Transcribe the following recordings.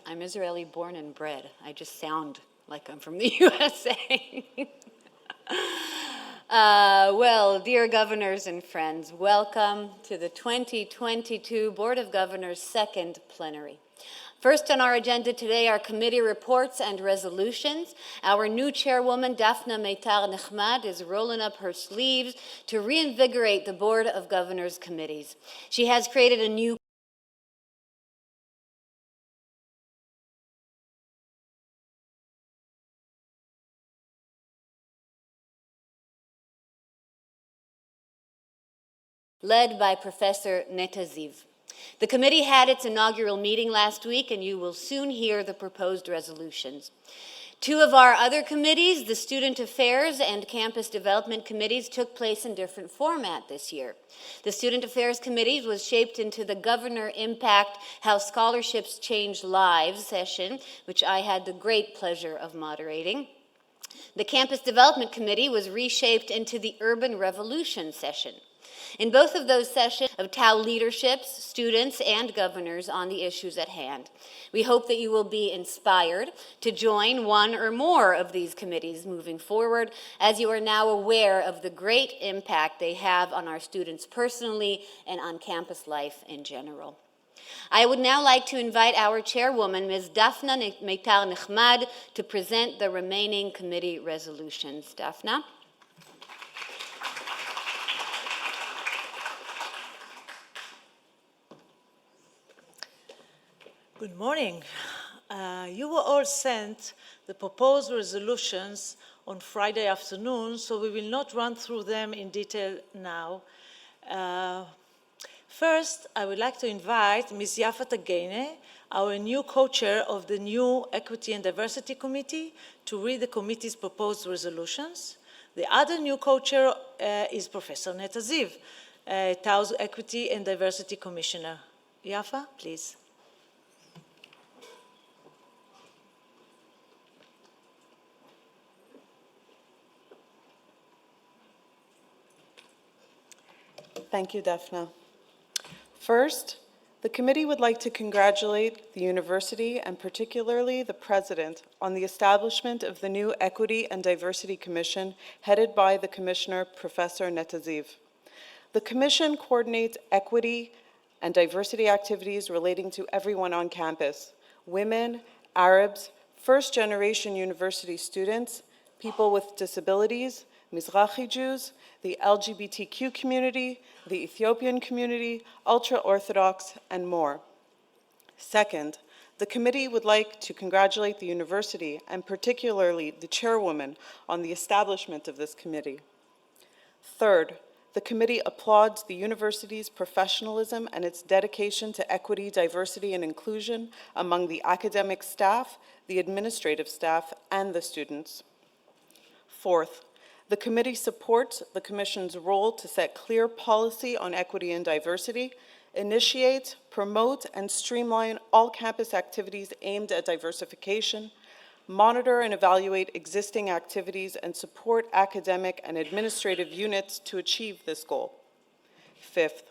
I'm Israeli born and bred. I just sound like I'm from the USA. Well, dear governors and friends, welcome to the 2022 Board of Governors' second plenary. First on our agenda today are committee reports and resolutions. Our new chairwoman, Dafna Meitar-Nechmad, is rolling up her sleeves to reinvigorate the Board of Governors committees. She has created a new led by Professor Netaziv. The committee had its inaugural meeting last week, and you will soon hear the proposed resolutions. Two of our other committees, the Student Affairs and Campus Development Committees, took place in different format this year. The Student Affairs Committee was shaped into the Governor Impact How Scholarships Change Lives session, which I had the great pleasure of moderating. The Campus Development Committee was reshaped into the Urban Revolution session. In both of those sessions of TAU leaderships, students, and governors on the issues at hand. We hope that you will be inspired to join one or more of these committees moving forward, as you are now aware of the great impact they have on our students personally and on campus life in general. I would now like to invite our chairwoman, Ms. Dafna Meitar-Nechmad, to present the remaining committee resolutions. Dafna? Good morning. You were all sent the proposed resolutions on Friday afternoon, so we will not run through them in detail now. First, I would like to invite Ms. Yafa Tagaine, our new co-chair of the new Equity and Diversity Committee, to read the committee's proposed resolutions. The other new co-chair is Professor Netaziv, TAU's Equity and Diversity Commissioner. Yafa, please. Thank you, Dafna. First, the committee would like to congratulate the university and particularly the president on the establishment of the new Equity and Diversity Commission headed by the Commissioner, Professor Netaziv. The commission coordinates equity and diversity activities relating to everyone on campus: women, Arabs, first-generation university students, people with disabilities, Mizrahi Jews, the LGBTQ community, the Ethiopian community, ultra-Orthodox, and more. Second, the committee would like to congratulate the university and particularly the chairwoman on the establishment of this committee. Third, the committee applauds the university's professionalism and its dedication to equity, diversity, and inclusion among the academic staff, the administrative staff, and the students. Fourth, the committee supports the Commission's role to set clear policy on equity and diversity, initiate, promote, and streamline all campus activities aimed at diversification, monitor and evaluate existing activities, and support academic and administrative units to achieve this goal. Fifth,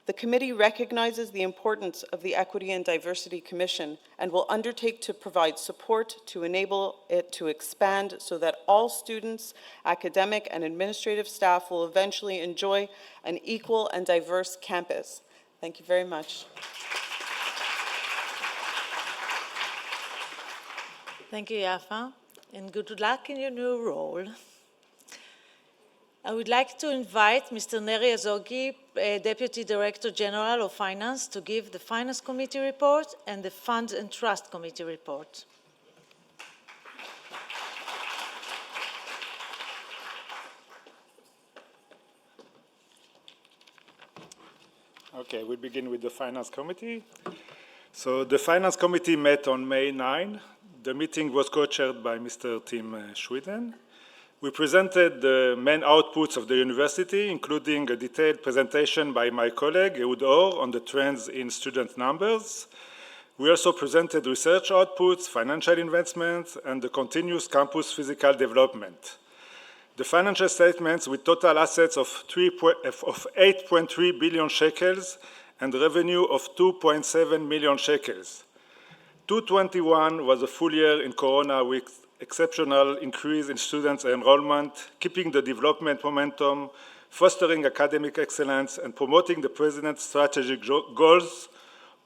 the committee recognizes the importance of the Equity and Diversity Commission and will undertake to provide support to enable it to expand so that all students, academic, and administrative staff will eventually enjoy an equal and diverse campus. Thank you very much. Thank you, Yafa, and good luck in your new role. I would like to invite Mr. Neri Azogi, Deputy Director General of Finance, to give the Finance Committee report and the Funds and Trust Committee report. Okay, we begin with the Finance Committee. So the Finance Committee met on May 9. The meeting was co-chaired by Mr. Tim Schweden. We presented the main outputs of the university, including a detailed presentation by my colleague, Ehud Or, on the trends in student numbers. We also presented research outputs, financial investments, and the continuous campus physical development. The financial statements with total assets of 8.3 billion shekels and revenue of 2.7 million shekels. 2021 was a full year in Corona with exceptional increase in students' enrollment, keeping the development momentum, fostering academic excellence, and promoting the President's strategic goals,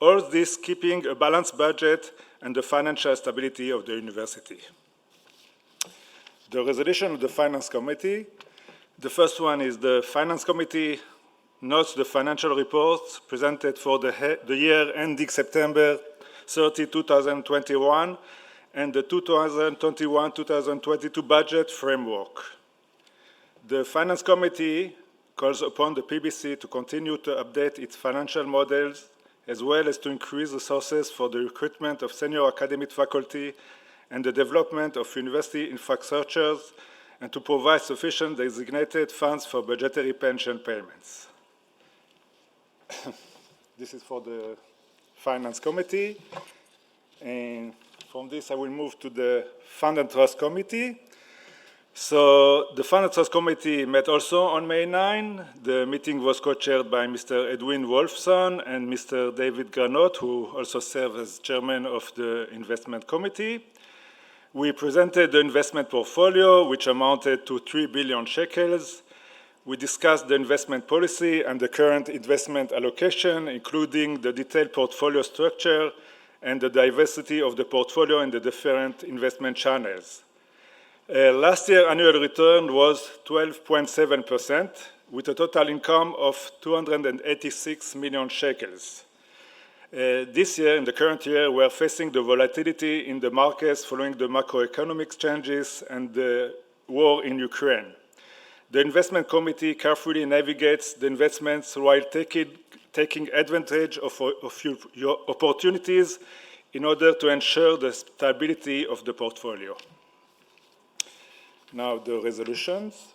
all this keeping a balanced budget and the financial stability of the university. The resolution of the Finance Committee. The first one is the Finance Committee notes the financial reports presented for the year ending September 30, 2021, and the 2021-2022 budget framework. The Finance Committee calls upon the PBC to continue to update its financial models as well as to increase resources for the recruitment of senior academic faculty and the development of university infrastructures, and to provide sufficient designated funds for budgetary pension payments. This is for the Finance Committee. And from this, I will move to the Fund and Trust Committee. So the Fund and Trust Committee met also on May 9. The meeting was co-chaired by Mr. Edwin Wolfson and Mr. David Granot, who also serve as chairman of the Investment Committee. We presented the investment portfolio, which amounted to 3 billion shekels. We discussed the investment policy and the current investment allocation, including the detailed portfolio structure and the diversity of the portfolio in the different investment channels. Last year, annual return was 12.7%, with a total income of 286 million shekels. This year, in the current year, we are facing the volatility in the markets following the macroeconomic changes and the war in Ukraine. The Investment Committee carefully navigates the investments while taking advantage of your opportunities in order to ensure the stability of the portfolio. Now the resolutions.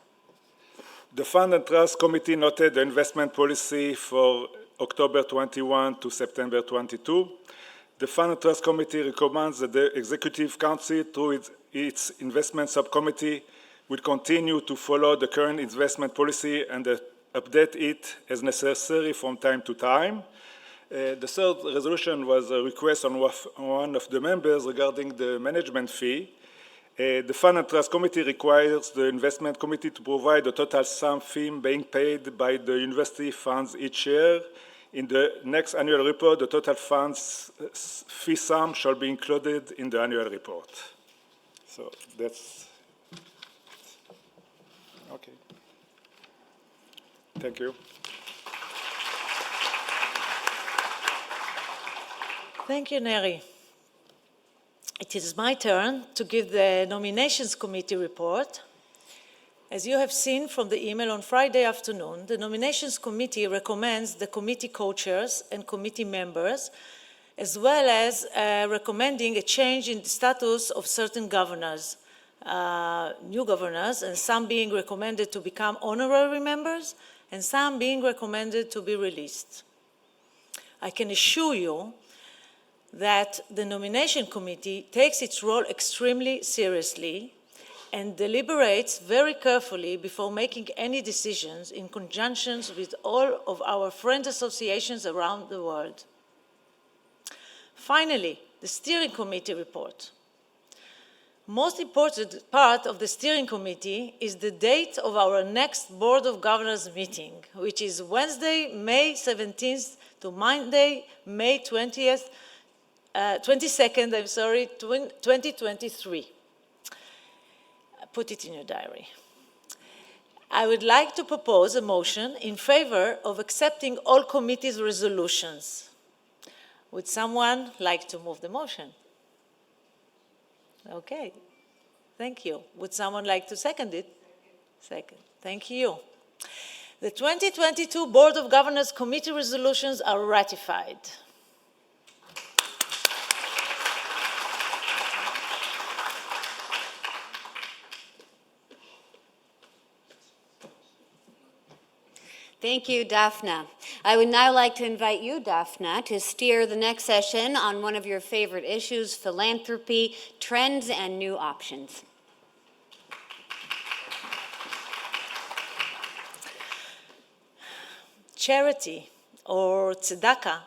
The Fund and Trust Committee noted the investment policy for October 21 to September 22. The Fund and Trust Committee recommends that the Executive Council, through its investment subcommittee, will continue to follow the current investment policy and update it as necessary from time to time. The third resolution was a request on one of the members regarding the management fee. The Fund and Trust Committee requires the Investment Committee to provide the total sum fee being paid by the university funds each year. In the next annual report, the total funds fee sum shall be included in the annual report. So that's okay. Thank you. Thank you, Neri. It is my turn to give the Nominations Committee report. As you have seen from the email on Friday afternoon, the Nominations Committee recommends the committee co-chairs and committee members, as well as recommending a change in the status of certain governors, new governors, and some being recommended to become honorary members, and some being recommended to be released. I can assure you that the Nomination Committee takes its role extremely seriously and deliberates very carefully before making any decisions in conjunction with all of our friend associations around the world. Finally, the Steering Committee report. Most important part of the Steering Committee is the date of our next Board of Governors meeting, which is Wednesday, May 17th to Monday, May 22nd, 2023. Put it in your diary. I would like to propose a motion in favor of accepting all committees' resolutions. Would someone like to move the motion? Okay, thank you. Would someone like to second it? Second, thank you. The 2022 Board of Governors Committee resolutions are ratified. Thank you, Dafna. I would now like to invite you, Dafna, to steer the next session on one of your favorite issues, philanthropy, trends, and new options. Charity, or tzedakah,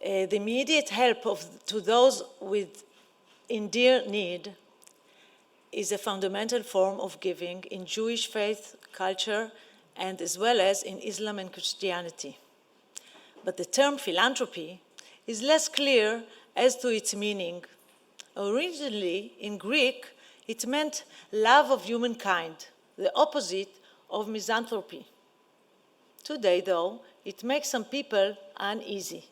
The immediate help to those in dire need is a fundamental form of giving in Jewish faith, culture, and as well as in Islam and Christianity. But the term philanthropy is less clear as to its meaning. Originally, in Greek, it meant love of humankind, the opposite of misanthropy. Today, though, it makes some people uneasy.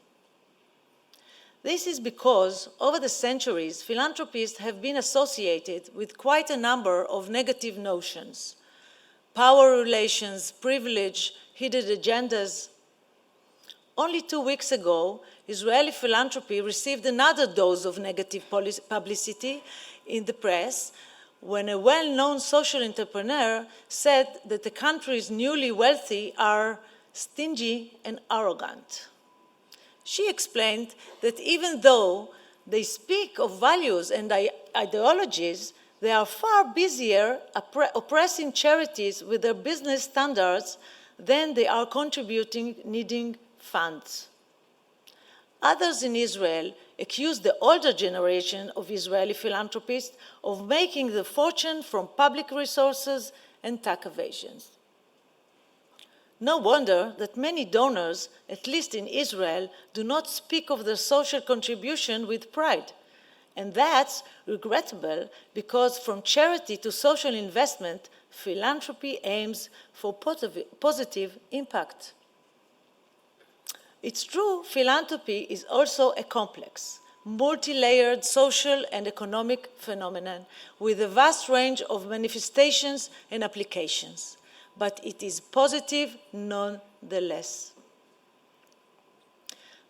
This is because, over the centuries, philanthropists have been associated with quite a number of negative notions: power relations, privilege, hidden agendas. Only 2 weeks ago, Israeli philanthropy received another dose of negative publicity in the press when a well-known social entrepreneur said that the country's newly wealthy are stingy and arrogant. She explained that even though they speak of values and ideologies, they are far busier oppressing charities with their business standards than they are contributing needing funds. Others in Israel accuse the older generation of Israeli philanthropists of making their fortune from public resources and tax evasions. No wonder that many donors, at least in Israel, do not speak of their social contribution with pride. And that's regrettable because from charity to social investment, philanthropy aims for positive impact. It's true, philanthropy is also a complex, multi-layered social and economic phenomenon with a vast range of manifestations and applications. But it is positive nonetheless.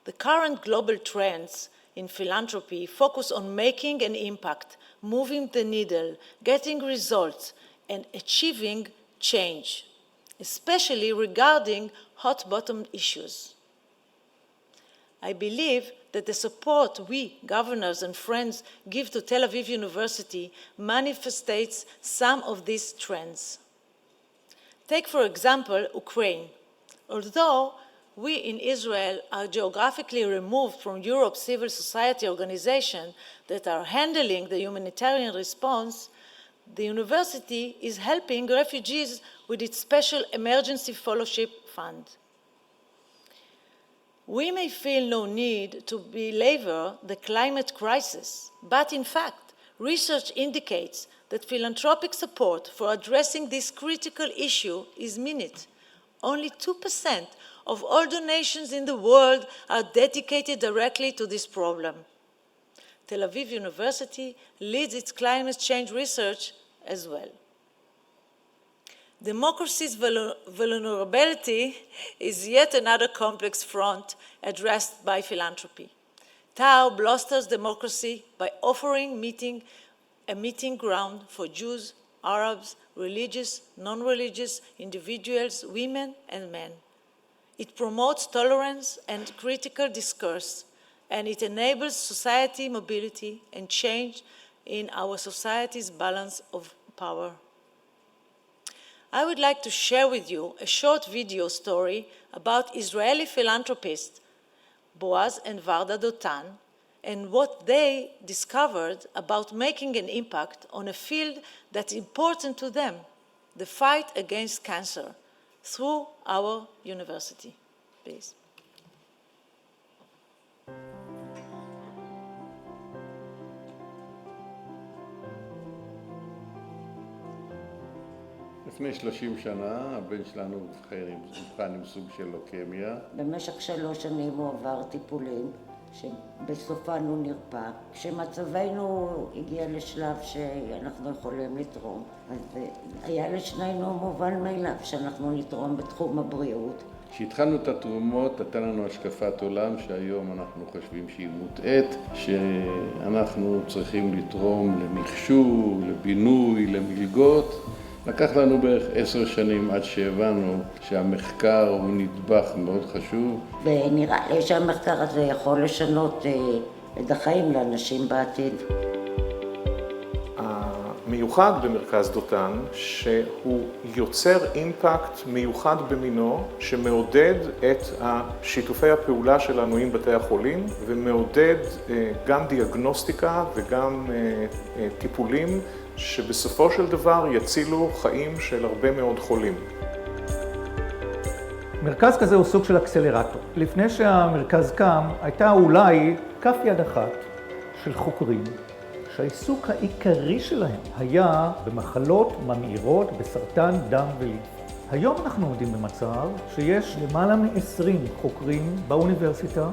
The current global trends in philanthropy focus on making an impact, moving the needle, getting results, and achieving change, especially regarding hot-button issues. I believe that the support we, governors and friends, give to Tel Aviv University manifests some of these trends. Take, for example, Ukraine. Although we in Israel are geographically removed from Europe's civil society organizations that are handling the humanitarian response, the university is helping refugees with its special emergency fellowship fund. We may feel no need to belabor the climate crisis, but in fact, research indicates that philanthropic support for addressing this critical issue is minute. Only 2% of all donations in the world are dedicated directly to this problem. Tel Aviv University leads its climate change research as well. Democracy's vulnerability is yet another complex front addressed by philanthropy. Tao bolsters democracy by offering a meeting ground for Jews, Arabs, religious, non-religious individuals, women, and men. It promotes tolerance and critical discourse, and it enables society mobility and change in our society's balance of power. I would like to share with you a short video story about Israeli philanthropists Boaz and Varda Dotan and what they discovered about making an impact on a field that's important to them, the fight against cancer, through our university. Please. לפני 30 שנה הבן שלנו אובחן עם סוג של לוקמיה. במשך 3 שנים הוא עבר טיפולים שבסופן הוא נרפא. כשמצבנו הגיע לשלב שאנחנו יכולים לתרום, אז היה לשנינו מובן מאליו שאנחנו נתרום בתחום הבריאות. כשהתחלנו את התרומות, נתן לנו השקפת עולם שהיום אנחנו חושבים שהיא מוטעית, שאנחנו צריכים לתרום למחשוב, לבינוי, למלגות. לקח לנו בערך 10 שנים עד שהבנו שהמחקר הוא נדבך מאוד חשוב. ונראה לי שהמחקר הזה יכול לשנות את החיים לאנשים בעתיד. מיוחד במרכז דותן, שהוא יוצר אימפקט מיוחד במינו, שמעודד את שיתופי הפעולה שלנו עם בתי החולים, ומעודד גם דיאגנוסטיקה וגם טיפולים, שבסופו של דבר יצילו חיים של הרבה מאוד חולים. מרכז כזה הוא סוג של אקסלרטור. לפני שהמרכז קם, הייתה אולי כף יד אחת של חוקרים, שהעיסוק העיקרי שלהם היה במחלות ממאירות בסרטן דם ולימפה. היום אנחנו עומדים במצב שיש למעלה מ-20 חוקרים באוניברסיטה.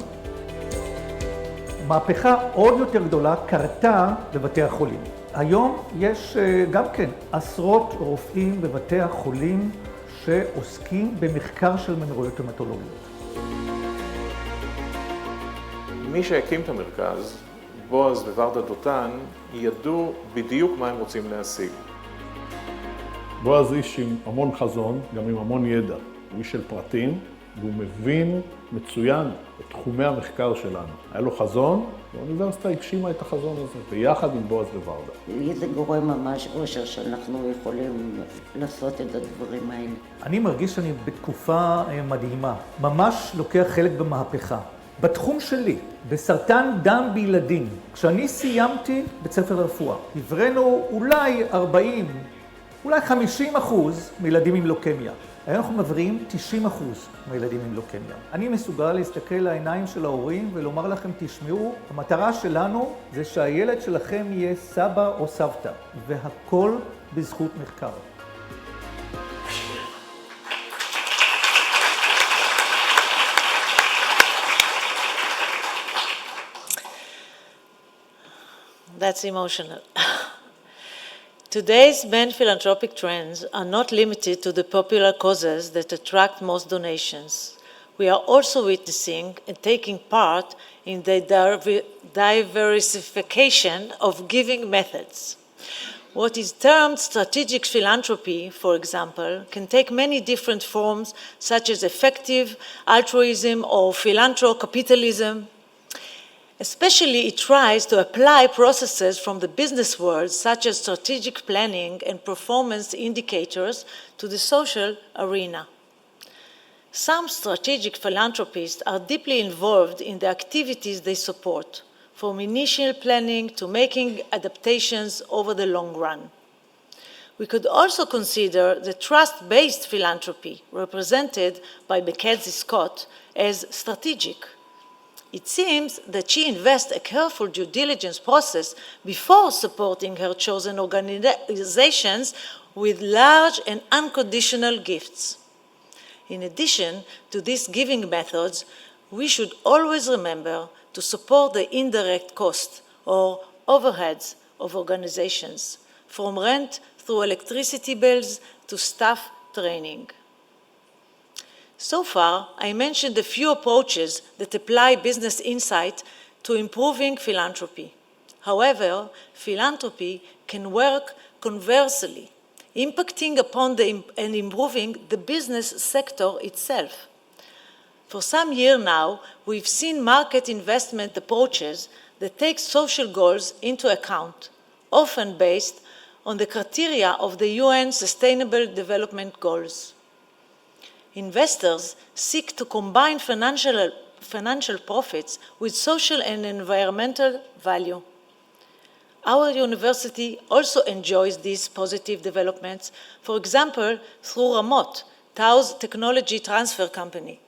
מהפכה עוד יותר גדולה קרתה בבתי החולים. היום יש גם כן עשרות רופאים בבתי החולים שעוסקים במחקר של מנורויות המטולוגיות. מי שהקים את המרכז, בועז וורדה דותן, ידעו בדיוק מה הם רוצים להשיג. בועז איש עם המון חזון, גם עם המון ידע. הוא איש של פרטים, והוא מבין מצוין את תחומי המחקר שלנו. היה לו חזון, והאוניברסיטה הגשימה את החזון הזה, ביחד עם בועז וורדה. לי זה גורם ממש אושר שאנחנו יכולים לעשות את הדברים האלה. אני מרגיש שאני בתקופה מדהימה, ממש לוקח חלק במהפכה. בתחום שלי, בסרטן דם בילדים, כשאני סיימתי בית ספר לרפואה, הבראנו אולי 40, אולי 50% מילדים עם לוקמיה. היום אנחנו מבריאים 90% מהילדים עם לוקמיה. אני מסוגל להסתכל לעיניים של ההורים ולומר לכם, תשמעו, המטרה שלנו זה שהילד שלכם יהיה סבא או סבתא, והכל בזכות מחקר. That's emotional. Today's main philanthropic trends are not limited to the popular causes that attract most donations. We are also witnessing and taking part in the diversification of giving methods. What is termed strategic philanthropy, for example, can take many different forms, such as effective altruism or philanthrocapitalism. Especially, it tries to apply processes from the business world, such as strategic planning and performance indicators, to the social arena. Some strategic philanthropists are deeply involved in the activities they support, from initial planning to making adaptations over the long run. We could also consider the trust-based philanthropy, represented by Mackenzie Scott, as strategic. It seems that she invests a careful due diligence process before supporting her chosen organizations with large and unconditional gifts. In addition to these giving methods, we should always remember to support the indirect cost or overheads of organizations, from rent through electricity bills to staff training. So far, I mentioned a few approaches that apply business insight to improving philanthropy. However, philanthropy can work conversely, impacting upon and improving the business sector itself. For some years now, we've seen market investment approaches that take social goals into account, often based on the criteria of the UN Sustainable Development Goals. Investors seek to combine financial profits with social and environmental value. Our university also enjoys these positive developments, for example, through Ramot, Tao's technology transfer company.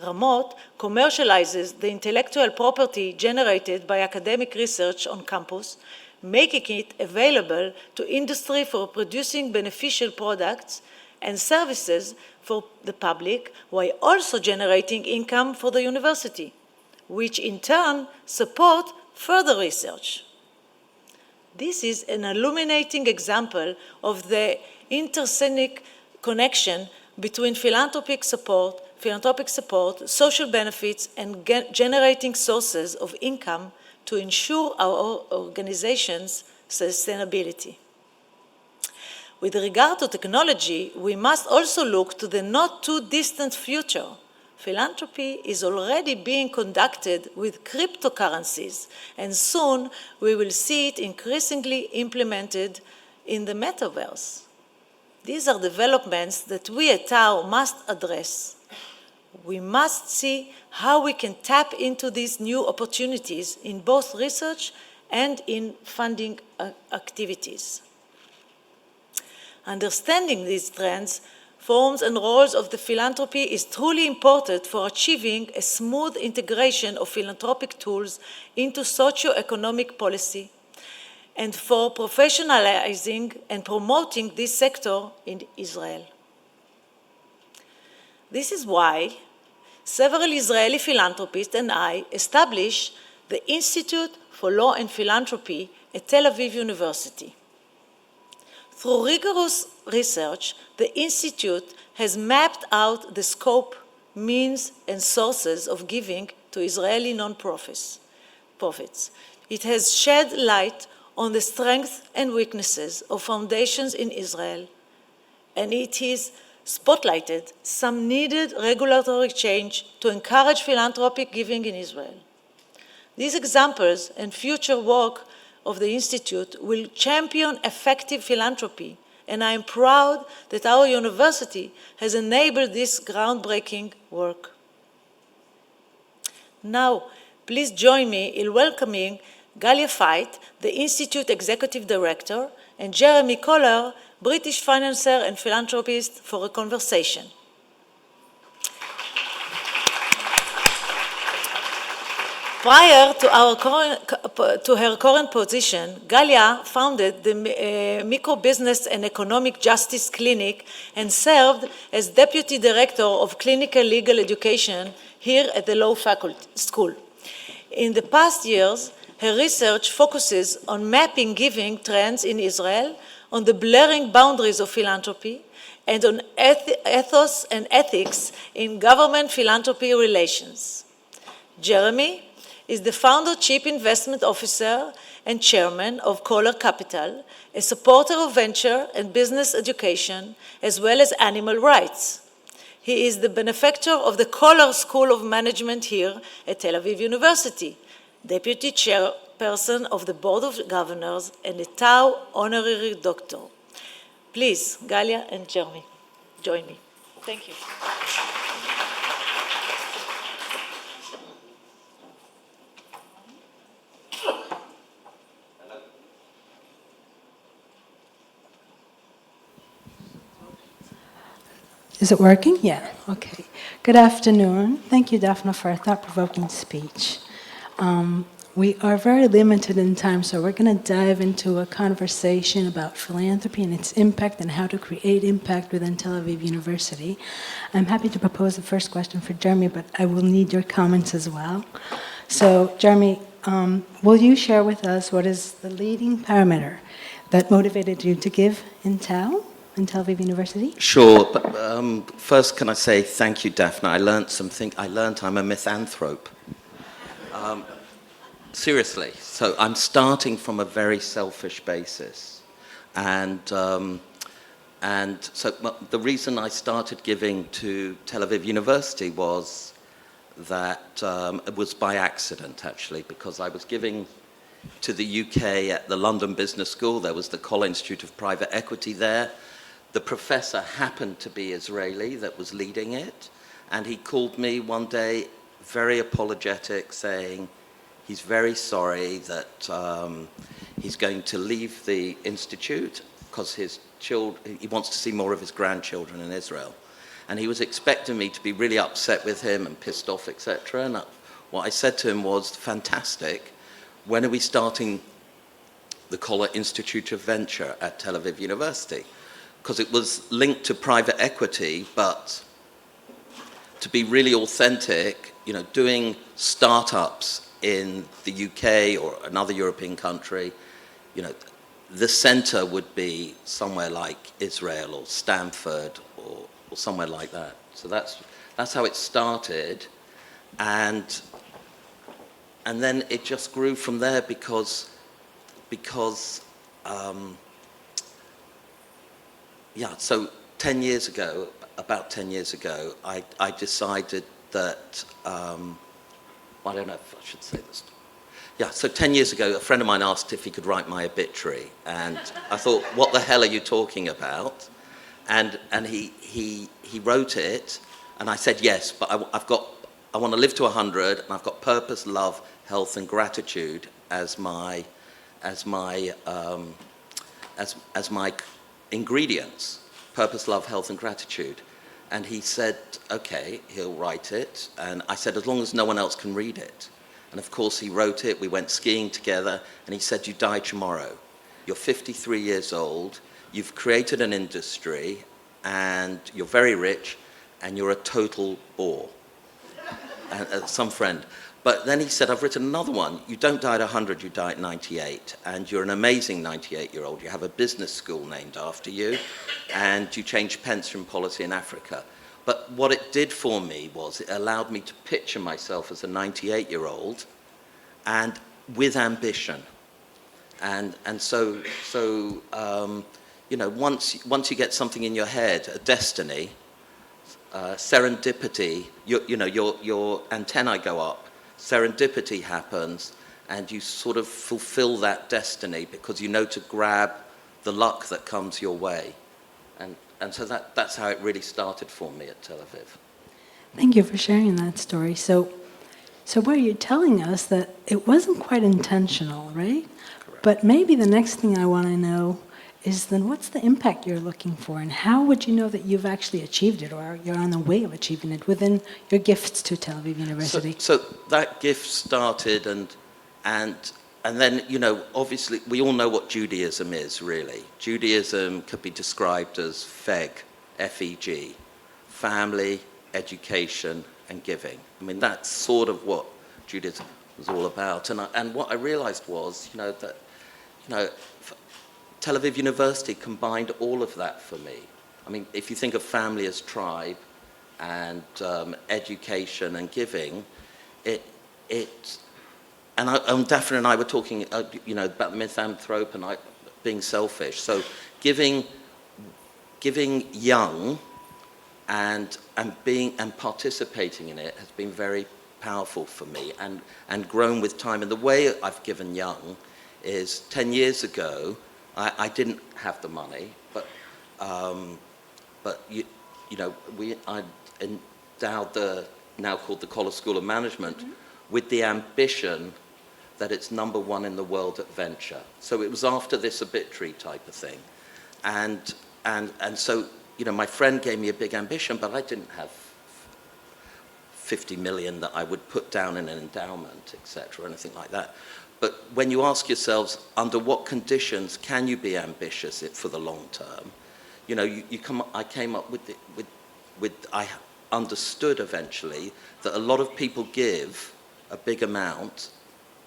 Ramot commercializes the intellectual property generated by academic research on campus, making it available to industry for producing beneficial products and services for the public, while also generating income for the university, which in turn support further research. This is an illuminating example of the intersecting connection between philanthropic support, social benefits, and generating sources of income to ensure our organization's sustainability. With regard to technology, we must also look to the not-too-distant future. Philanthropy is already being conducted with cryptocurrencies, and soon we will see it increasingly implemented in the metaverse. These are developments that we at Tau must address. We must see how we can tap into these new opportunities in both research and in funding activities. Understanding these trends, forms and roles of the philanthropy is truly important for achieving a smooth integration of philanthropic tools into socio-economic policy and for professionalizing and promoting this sector in Israel. This is why several Israeli philanthropists and I established the Institute for Law and Philanthropy at Tel Aviv University. Through rigorous research, the Institute has mapped out the scope, means, and sources of giving to Israeli non-profits. It has shed light on the strengths and weaknesses of foundations in Israel, and it has spotlighted some needed regulatory change to encourage philanthropic giving in Israel. These examples and future work of the Institute will champion effective philanthropy, and I am proud that our university has enabled this groundbreaking work. Now, please join me in welcoming Galia Fait, the Institute Executive Director, and Jeremy Kohler, British financier and philanthropist, for a conversation. Prior to her current position, Galia founded the Microbusiness and Economic Justice Clinic and served as Deputy Director of Clinical Legal Education here at the Law School. In the past years, her research focuses on mapping giving trends in Israel, on the blurring boundaries of philanthropy, and on ethos and ethics in government-philanthropy relations. Jeremy is the founder, Chief Investment Officer, and Chairman of Kohler Capital, a supporter of venture and business education, as well as animal rights. He is the benefactor of the Kohler School of Management here at Tel Aviv University, Deputy Chairperson of the Board of Governors, and a Tau Honorary Doctor. Please, Galia and Jeremy, join me. Thank you. Is it working? Yeah, okay. Good afternoon. Thank you, Dafna, for a thought-provoking speech. We are very limited in time, so we're going to dive into a conversation about philanthropy and its impact and how to create impact within Tel Aviv University. I'm happy to propose the first question for Jeremy, but I will need your comments as well. So, Jeremy, will you share with us what is the leading parameter that motivated you to give in Tel Aviv University? Sure, but first can I say thank you, Dafna. I learned something. I'm a misanthrope. Seriously, so I'm starting from a very selfish basis. And so the reason I started giving to Tel Aviv University was that it was by accident, actually, because I was giving to the UK at the London Business School. There was the Cohn Institute of Private Equity there. The professor happened to be Israeli that was leading it, and he called me one day, very apologetic, saying he's very sorry that he's going to leave the institute because he wants to see more of his grandchildren in Israel. And he was expecting me to be really upset with him and pissed off, etc. And what I said to him was, fantastic, when are we starting the Kohler Institute of Venture at Tel Aviv University? Because it was linked to private equity, but to be really authentic, doing startups in the UK or another European country, the center would be somewhere like Israel or Stanford or somewhere like that. So that's how it started, and then it just grew from there because so 10 years ago, about 10 years ago, I decided that, I don't know if I should say this. Yeah, so 10 years ago, a friend of mine asked if he could write my obituary, and I thought, what the hell are you talking about? And he wrote it, and I said yes, but I want to live to 100, and I've got purpose, love, health, and gratitude as my ingredients. Purpose, love, health, and gratitude. And he said, okay, he'll write it. And I said, as long as no one else can read it. And of course he wrote it, we went skiing together, and he said, you die tomorrow. You're 53 years old, you've created an industry, and you're very rich, and you're a total bore. And some friend. But then he said, I've written another one. You don't die at 100, you die at 98. And you're an amazing 98-year-old. You have a business school named after you, and you change pension policy in Africa. But what it did for me was it allowed me to picture myself as a 98-year-old and with ambition. And so you know, once you get something in your head, a destiny, serendipity, your antennae go up, serendipity happens, and you sort of fulfill that destiny because you know to grab the luck that comes your way. And so that's how it really started for me at Tel Aviv. Thank you for sharing that story. So what you're telling us that it wasn't quite intentional, right? Correct. But maybe the next thing I want to know is then what's the impact you're looking for, and how would you know that you've actually achieved it, or you're on the way of achieving it within your gifts to Tel Aviv University? So that gift started, and then, you know, obviously we all know what Judaism is, really. Judaism could be described as FEG, F-E-G, family, education, and giving. I mean, that's sort of what Judaism was all about. And what I realized was, that Tel Aviv University combined all of that for me. I mean, if you think of family as tribe and education and giving, and Dafna and I were talking, about misanthrope and being selfish. So giving young and participating in it has been very powerful for me and grown with time. And the way I've given young is 10 years ago, I didn't have the money, but I endowed the now called the College School of Management with the ambition that it's #1 in the world at venture. So it was after this obituary type of thing, and so my friend gave me a big ambition, but I didn't have 50 million that I would put down in an endowment, etc., or anything like that. But when you ask yourselves, under what conditions can you be ambitious for the long term? I came up with I understood eventually that a lot of people give a big amount,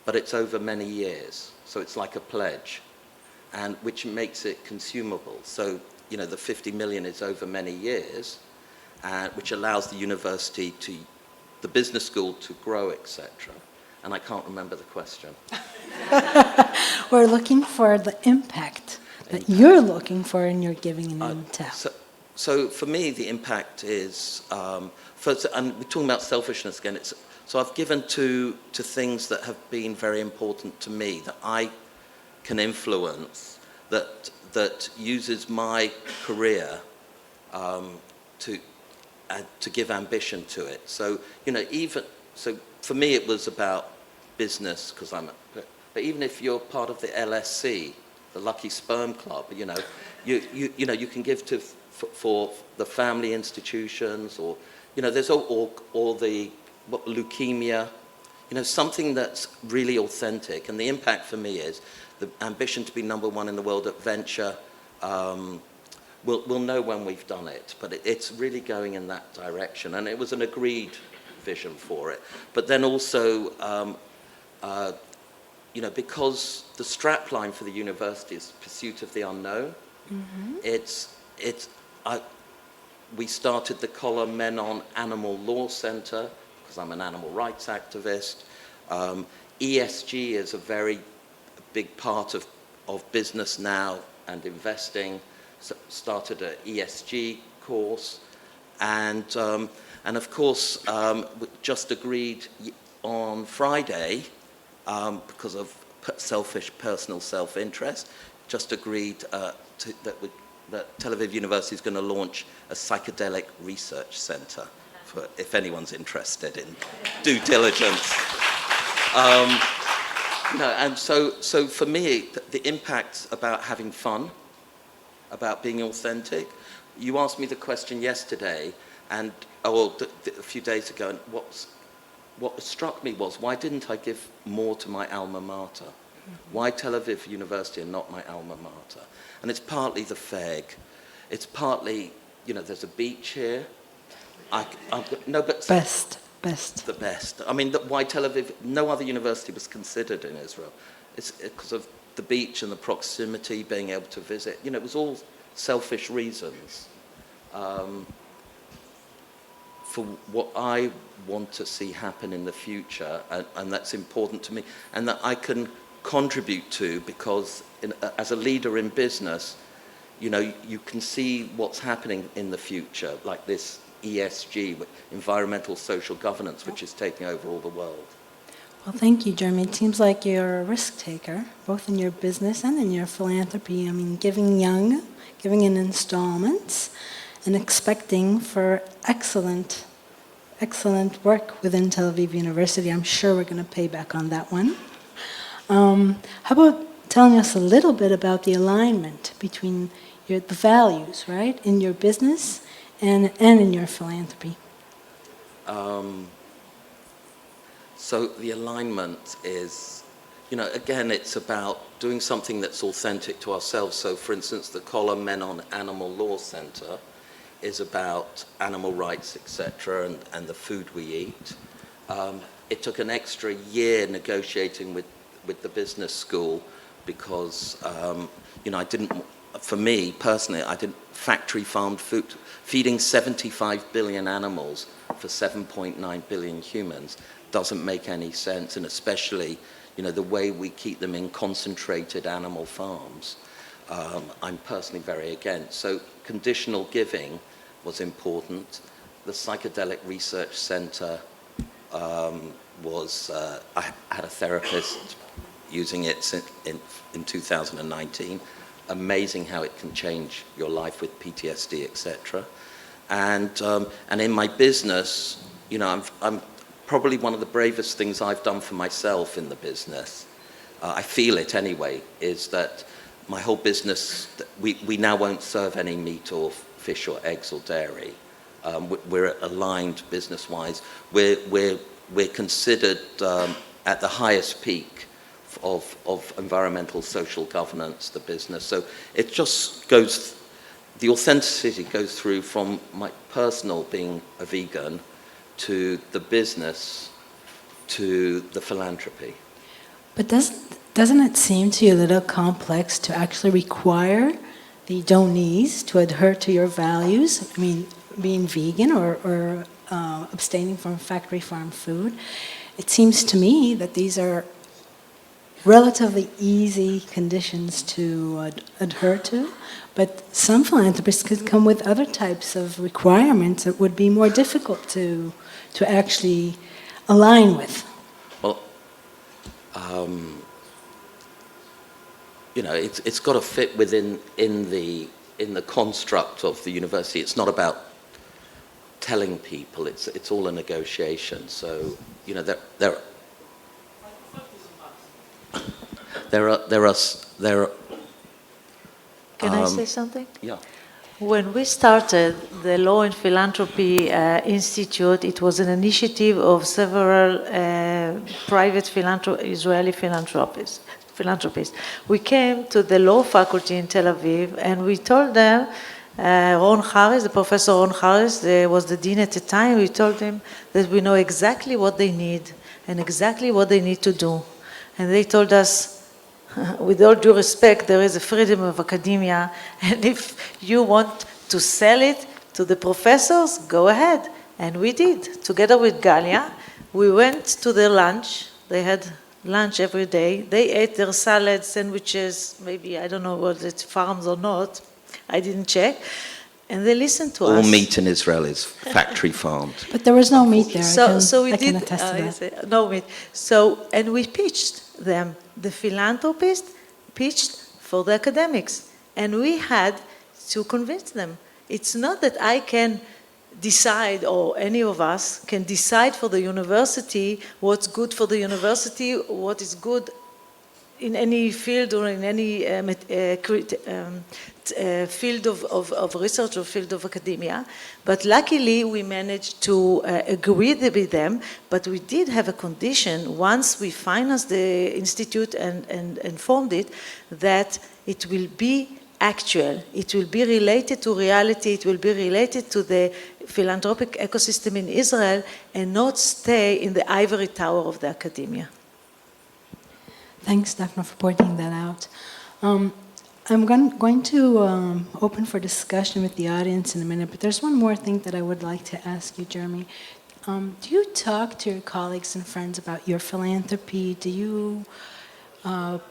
but it's over many years. So it's like a pledge, and which makes it consumable. So, the 50 million is over many years, which allows the university the business school to grow, etc. And I can't remember the question. We're looking for the impact that you're looking for in your giving in Tel. So for me, the impact is, first, and we're talking about selfishness again, so I've given to things that have been very important to me, that I can influence, that uses my career to give ambition to it. So, so for me it was about business, because but even if you're part of the LSC, the Lucky Sperm Club, you can give for the family institutions, or there's all the leukemia, something that's really authentic. And the impact for me is the ambition to be #1 in the world at venture. We'll know when we've done it, but it's really going in that direction. And it was an agreed vision for it. But then also, because the strapline for the university is pursuit of the unknown, we started the Collar Men on Animal Law Center, because I'm an animal rights activist. ESG is a very big part of business now and investing. So started an ESG course, and of course, just agreed on Friday because of selfish personal self-interest, just agreed that Tel Aviv University is going to launch a psychedelic research center, for if anyone's interested in due diligence. And so for me, the impact's about having fun, about being authentic. You asked me the question yesterday, and a few days ago, and what struck me was, why didn't I give more to my alma mater? Why Tel Aviv University and not my alma mater? And it's partly the FEG. It's partly, there's a beach here. Best. The best. I mean, why Tel Aviv? No other university was considered in Israel. It's because of the beach and the proximity, being able to visit. It was all selfish reasons for what I want to see happen in the future, and that's important to me, and that I can contribute to, because as a leader in business, you can see what's happening in the future, like this ESG, environmental social governance, which is taking over all the world. Well, thank you, Jeremy. It seems like you're a risk taker, both in your business and in your philanthropy. I mean, giving young, giving in installments, and expecting for excellent work within Tel Aviv University. I'm sure we're going to pay back on that one. How about telling us a little bit about the alignment between the values, right, in your business and in your philanthropy? So the alignment is, again, it's about doing something that's authentic to ourselves. So, for instance, the column Men on Animal Law Center is about animal rights, etc., and the food we eat. It took an extra year negotiating with the business school because, I didn't, for me personally, factory farmed food, feeding 75 billion animals for 7.9 billion humans doesn't make any sense, and especially, the way we keep them in concentrated animal farms, I'm personally very against. So conditional giving was important. The Psychedelic Research Center was, I had a therapist using it in 2019. Amazing how it can change your life with PTSD, etc. And in my business, I'm probably one of the bravest things I've done for myself in the business. I feel it anyway, is that my whole business, we now won't serve any meat or fish or eggs or dairy. We're aligned business-wise. We're considered at the highest peak of environmental social governance, the business. So it just goes, the authenticity goes through from my personal being a vegan to the business to the philanthropy. But doesn't it seem to you a little complex to actually require the donees to adhere to your values? I mean, being vegan or abstaining from factory farm food. It seems to me that these are relatively easy conditions to adhere to, but some philanthropists could come with other types of requirements that would be more difficult to actually align with. Well, it's got to fit within the construct of the university. It's not about telling people. It's all a negotiation. So there are. Can I say something? Yeah. When we started the Law and Philanthropy Institute, it was an initiative of several private Israeli philanthropists. We came to the law faculty in Tel Aviv and we told them, Ron Harris, the Professor Ron Harris was the dean at the time, we told him that we know exactly what they need and exactly what they need to do. And they told us, with all due respect, there is a freedom of academia, and if you want to sell it to the professors, go ahead. And we did. Together with Galia, we went to their lunch. They had lunch every day. They ate their salads, sandwiches, maybe, I don't know whether it's farms or not. I didn't check. and they listened to All us. meat in Israel is factory farmed. But there was no meat there. So we I can did, attest to that. no meat. So, and we pitched them. The philanthropist pitched for the academics, and we had to convince them. It's not that I can decide, or any of us can decide for the university what's good for the university, what is good in any field or in any field of research or field of academia. But luckily we managed to agree with them, but we did have a condition once we financed the institute and formed it, that it will be actual, it will be related to reality, it will be related to the philanthropic ecosystem in Israel and not stay in the ivory tower of the academia. Thanks, Dafna, for pointing that out. I'm going to open for discussion with the audience in a minute, but there's one more thing that I would like to ask you, Jeremy. Do you talk to your colleagues and friends about your philanthropy? Do you have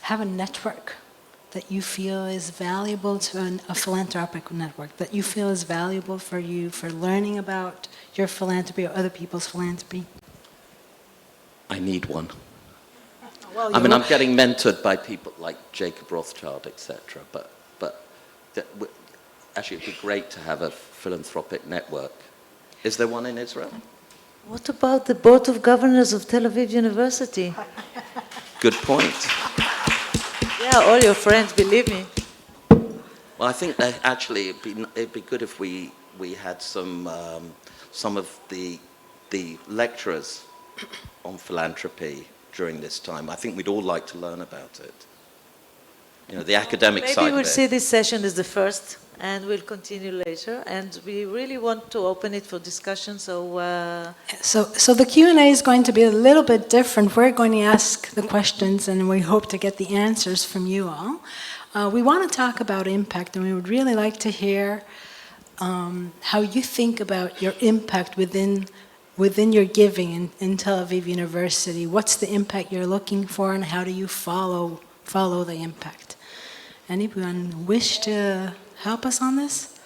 a network that you feel is valuable to a philanthropic network, that you feel is valuable for you for learning about your philanthropy or other people's philanthropy? I need one. Well, I mean, I'm getting mentored by people like Jacob Rothschild, etc. But actually, it'd be great to have a philanthropic network. Is there one in Israel? What about the Board of Governors of Tel Aviv University? Good point. Yeah, all your friends, believe me. Well, I think that actually it'd be good if we had some of the lecturers on philanthropy during this time. I think we'd all like to learn about it. You know, the academic side of it. Maybe we'll see this session as the first, and we'll continue later. And we really want to open it for discussion, so... So the Q&A is going to be a little bit different. We're going to ask the questions, and we hope to get the answers from you all. We want to talk about impact, and we would really like to hear how you think about your impact within your giving in Tel Aviv University. What's the impact you're looking for, and how do you follow the impact? Anyone wish to help us on this?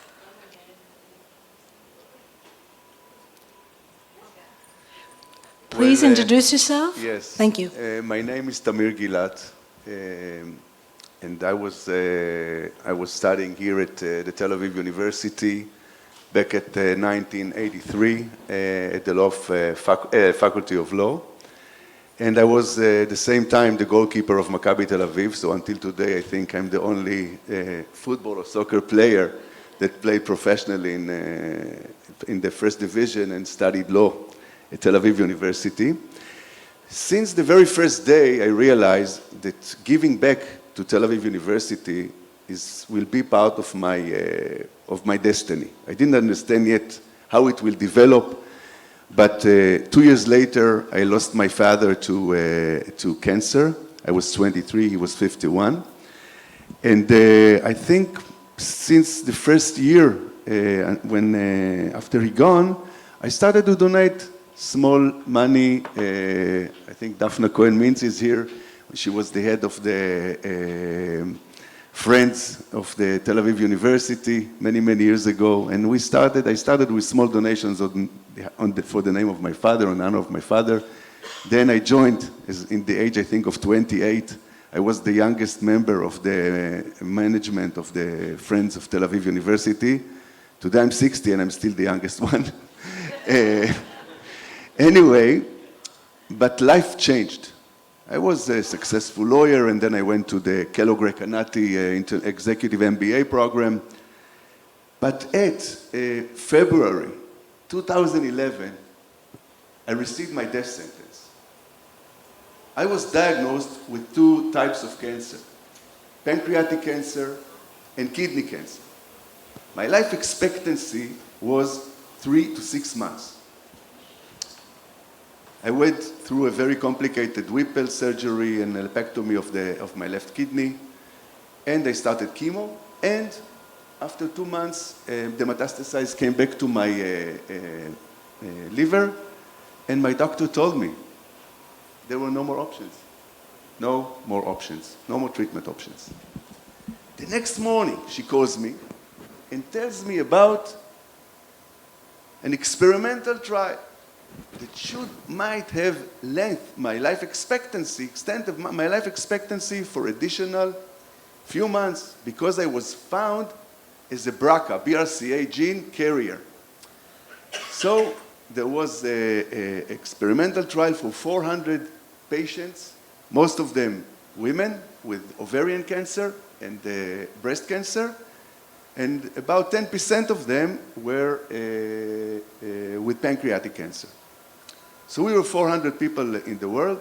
Please introduce yourself. Yes. Thank you. My name is Tamir Gilat, and I was studying here at the Tel Aviv University back at 1983 at the Faculty of Law. And I was at the same time the goalkeeper of Maccabi Tel Aviv, so until today I think I'm the only football or soccer player that played professionally in the first division and studied law at Tel Aviv University. Since the very first day I realized that giving back to Tel Aviv University will be part of my destiny. I didn't understand yet how it will develop, but 2 years later, I lost my father to cancer. I was 23, he was 51. And I think since the first year, after he gone, I started to donate small money. I think Dafna Cohen-Mintz is here. She was the head of the Friends of the Tel Aviv University many years ago, and I started with small donations for the name of my father, in honor of my father. Then I joined in the age, I think, of 28. I was the youngest member of the management of the Friends of Tel Aviv University. Today I'm 60 and I'm still the youngest one. Anyway, but life changed. I was a successful lawyer, and then I went to the Kellogg-Recanati Executive MBA program. But at February 2011, I received my death sentence. I was diagnosed with 2 types of cancer, pancreatic cancer and kidney cancer. My life expectancy was 3 to 6 months. I went through a very complicated Whipple surgery and a lumpectomy of my left kidney, and I started chemo, and after 2 months, the metastases came back to my liver, and my doctor told me there were no more options. No more options. No more treatment options. The next morning, she calls me and tells me about an experimental trial that might have my life expectancy, extent of my life expectancy for additional few months because I was found as a BRCA, BRCA gene carrier. So there was an experimental trial for 400 patients, most of them women with ovarian cancer and breast cancer, and about 10% of them were with pancreatic cancer. So we were 400 people in the world,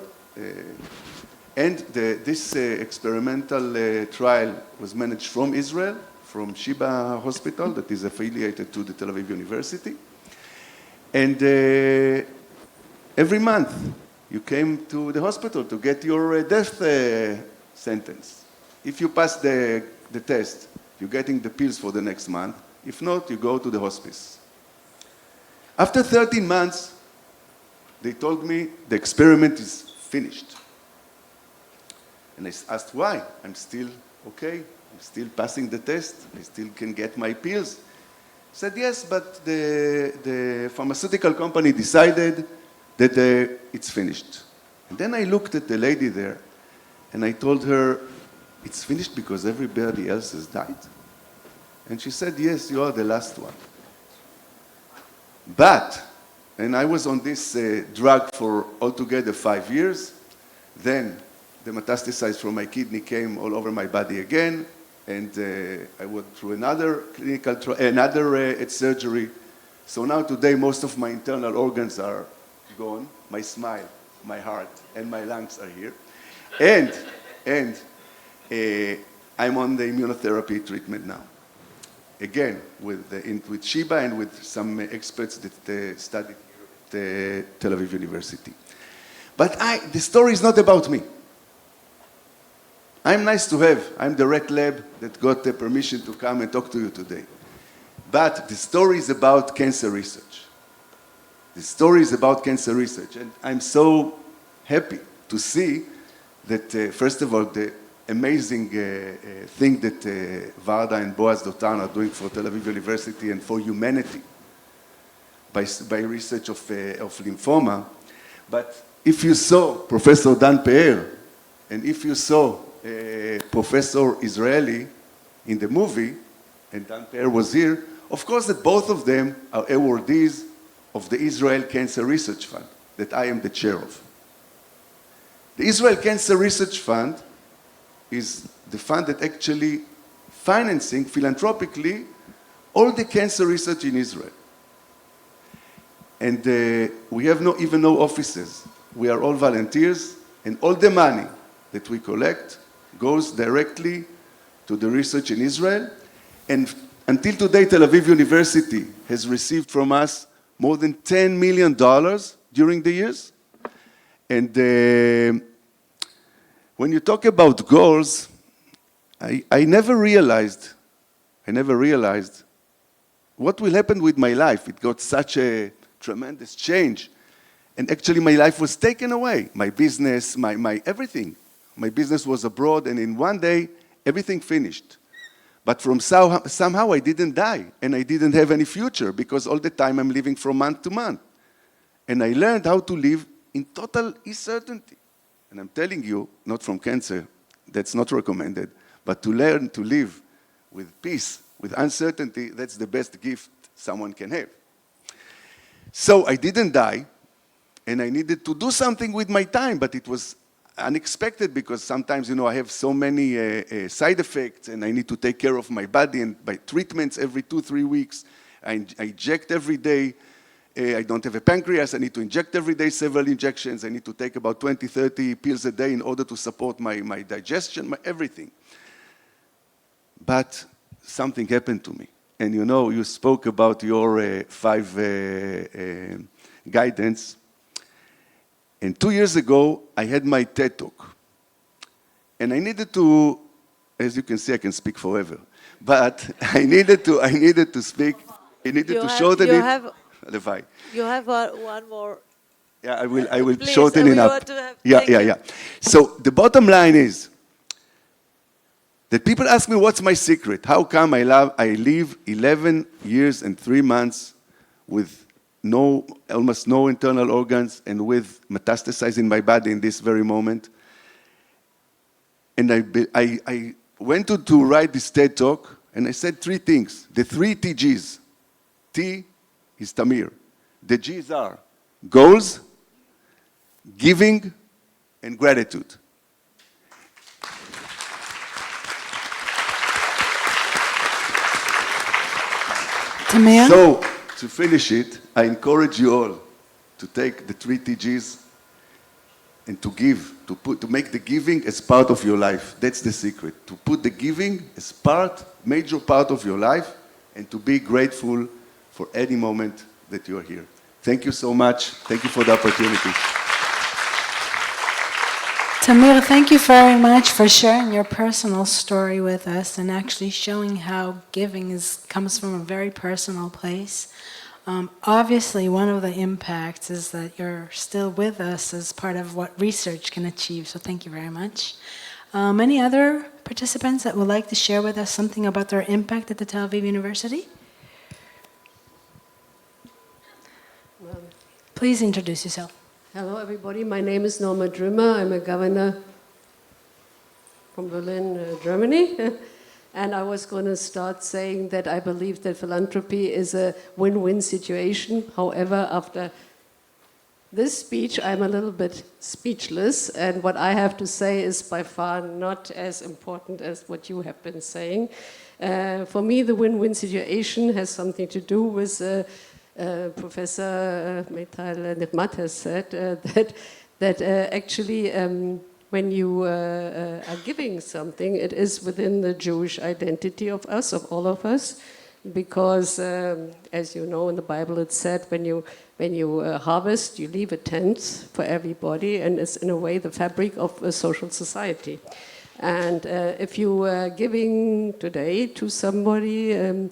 and this experimental trial was managed from Israel, from Sheba Hospital, that is affiliated to the Tel Aviv University. And every month you came to the hospital to get your death sentence. If you pass the test, you're getting the pills for the next month. If not, you go to the hospice. After 13 months, they told me the experiment is finished. And I asked why. I'm still okay. I'm still passing the test. I still can get my pills. I said, yes, but the pharmaceutical company decided that it's finished. And then I looked at the lady there, and I told her, it's finished because everybody else has died? And she said, yes, you are the last one. But, and I was on this drug for altogether 5 years, then the metastases from my kidney came all over my body again, and I went through another clinical surgery. So now today, most of my internal organs are gone. My smile, my heart, and my lungs are here. And I'm on the immunotherapy treatment now. Again, with Sheba and with some experts that studied at the Tel Aviv University. But the story is not about me. I'm nice to have. I'm the rec lab that got the permission to come and talk to you today. But the story is about cancer research. The story is about cancer research. And I'm so happy to see that, first of all, the amazing thing that Varda and Boaz Dotan are doing for Tel Aviv University and for humanity by research of lymphoma. But if you saw Professor Dan Peer, and if you saw Professor Israeli in the movie, and Dan Peer was here, of course that both of them are awardees of the Israel Cancer Research Fund that I am the chair of. The Israel Cancer Research Fund is the fund that actually financing philanthropically all the cancer research in Israel. And we have even no offices. We are all volunteers, and all the money that we collect goes directly to the research in Israel. And until today, Tel Aviv University has received from us more than $10 million during the years. And when you talk about goals, I never realized what will happen with my life. It got such a tremendous change. And actually my life was taken away. My business, my everything. My business was abroad, and in one day, everything finished. But somehow I didn't die, and I didn't have any future, because all the time I'm living from month to month. And I learned how to live in total uncertainty. And I'm telling you, not from cancer, that's not recommended, but to learn to live with peace, with uncertainty, that's the best gift someone can have. So I didn't die, and I needed to do something with my time, but it was unexpected because sometimes, I have so many side effects, and I need to take care of my body, and by treatments every 2-3 weeks. I inject every day. I don't have a pancreas. I need to inject every day several injections. I need to take about 20-30 pills a day in order to support my digestion, everything. But something happened to me. And you spoke about your 5 guidance. And 2 years ago, I had my TED Talk. And I needed to, as you can see, I can speak forever. But I needed to speak, I needed to shorten it. You have one more. Yeah, I will Please, shorten it up. Yeah. So the bottom line is, that people ask me, what's my secret? How come I live 11 years and 3 months with almost no internal organs and with metastasizing in my body in this very moment? And I went to write this TED Talk, and I said 3 things. The 3 TGs. T is Tamir. The G's are goals, giving, and gratitude. Tamir? So, to finish it, I encourage you all to take the 3 TGs and to give, to make the giving as part of your life. That's the secret. To put the giving as major part of your life, and to be grateful for any moment that you are here. Thank you so much. Thank you for the opportunity. Tamir, thank you very much for sharing your personal story with us and actually showing how giving comes from a very personal place. Obviously, one of the impacts is that you're still with us as part of what research can achieve, so thank you very much. Any other participants that would like to share with us something about their impact at the Tel Aviv University? Please introduce yourself. Hello, everybody. My name is Norma Drimmer. I'm a governor from Berlin, Germany. And I was going to start saying that I believe that philanthropy is a win-win situation. However, after this speech, I'm a little bit speechless. And what I have to say is by far not as important as what you have been saying. For me, the win-win situation has something to do with Professor Meitar-Nechmad has said that actually when you are giving something, it is within the Jewish identity of us, of all of us, because as you know in the Bible it said when you harvest, you leave a tenth for everybody, and it's in a way the fabric of a social society. And if you are giving today to somebody,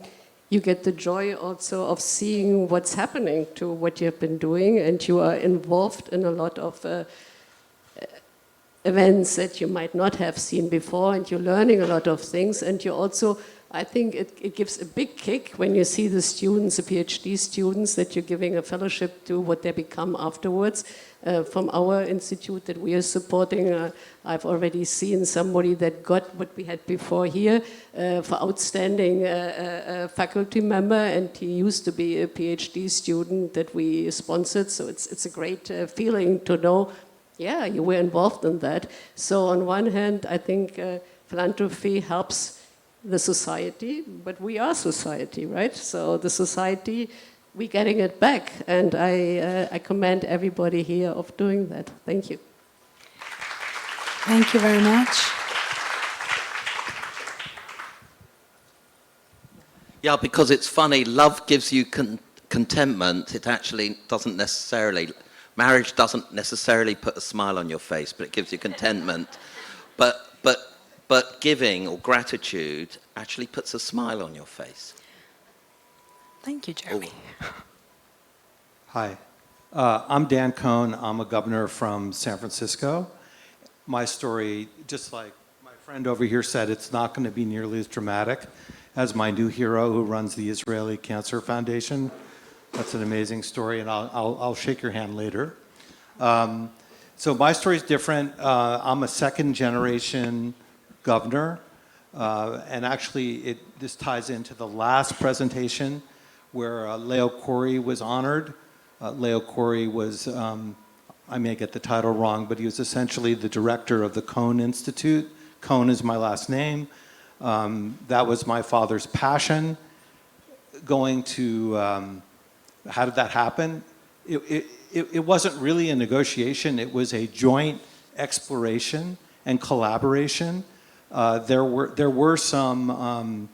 you get the joy also of seeing what's happening to what you have been doing, and you are involved in a lot of events that you might not have seen before, and you're learning a lot of things, and you also, I think it gives a big kick when you see the students, the PhD students, that you're giving a fellowship to what they become afterwards. From our institute that we are supporting, I've already seen somebody that got what we had before here for outstanding faculty member, and he used to be a PhD student that we sponsored, so it's a great feeling to know, yeah, you were involved in that. So on one hand, I think philanthropy helps the society, but we are society, right? So the society, we're getting it back, and I commend everybody here of doing that. Thank you. Thank you very much. Yeah, because it's funny, love gives you contentment. It actually doesn't necessarily, marriage doesn't necessarily put a smile on your face, but it gives you contentment. But giving or gratitude actually puts a smile on your face. Thank you, Jeremy. Hi, I'm Dan Cohn. I'm a governor from San Francisco. My story, just like my friend over here said, it's not going to be nearly as dramatic as my new hero who runs the Israeli Cancer Foundation. That's an amazing story, and I'll shake your hand later. So my story is different. I'm a second-generation governor, and actually this ties into the last presentation where Leo Corey was honored. Leo Corey was, I may get the title wrong, but he was essentially the director of the Cohn Institute. Cohn is my last name. That was my father's passion. Going to, how did that happen? It wasn't really a negotiation, it was a joint exploration and collaboration. There were some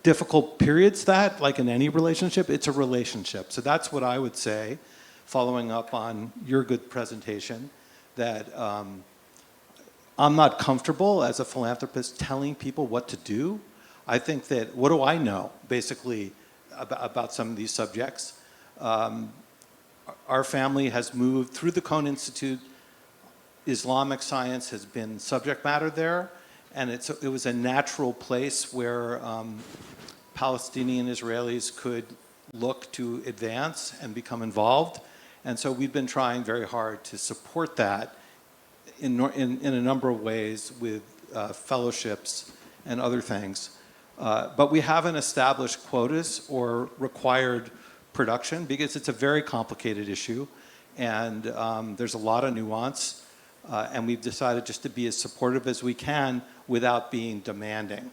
difficult periods that, like in any relationship, it's a relationship. So that's what I would say, following up on your good presentation, that I'm not comfortable as a philanthropist telling people what to do. I think that, what do I know, basically, about some of these subjects? Our family has moved through the Cohn Institute. Islamic science has been subject matter there, And it was a natural place where Palestinian Israelis could look to advance and become involved. And so we've been trying very hard to support that in a number of ways with fellowships and other things. But we haven't established quotas or required production because it's a very complicated issue and there's a lot of nuance. And we've decided just to be as supportive as we can without being demanding.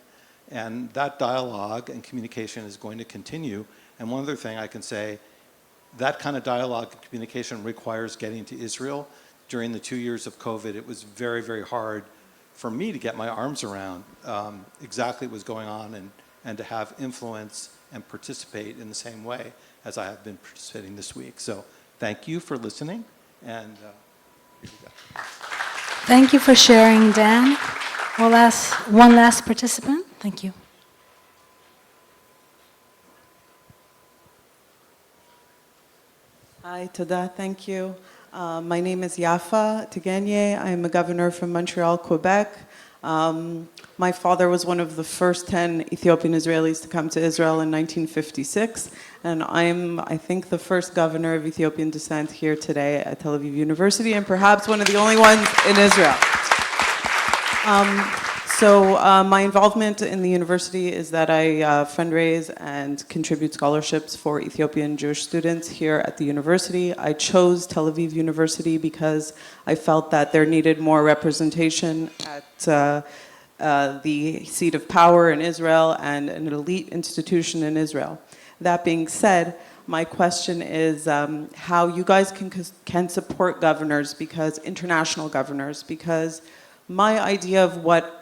And that dialogue and communication is going to continue. And one other thing I can say, that kind of dialogue and communication requires getting to Israel. During the 2 years of COVID, it was very, very hard for me to get my arms around exactly what was going on and to have influence and participate in the same way as I have been participating this week. So thank you for listening. And here you go. Thank you for sharing, Dan. One last participant. Thank you. Hi, Toda, thank you. My name is Yafa Tegenye. I'm a governor from Montreal, Quebec. My father was one of the first 10 Ethiopian Israelis to come to Israel in 1956, and I'm, I think, the first governor of Ethiopian descent here today at Tel Aviv University, and perhaps one of the only ones in Israel. My involvement in the university is that I fundraise and contribute scholarships for Ethiopian Jewish students here at the university. I chose Tel Aviv University because I felt that there needed more representation at the seat of power in Israel and an elite institution in Israel. That being said, my question is how you guys can support governors, because international governors, because my idea of what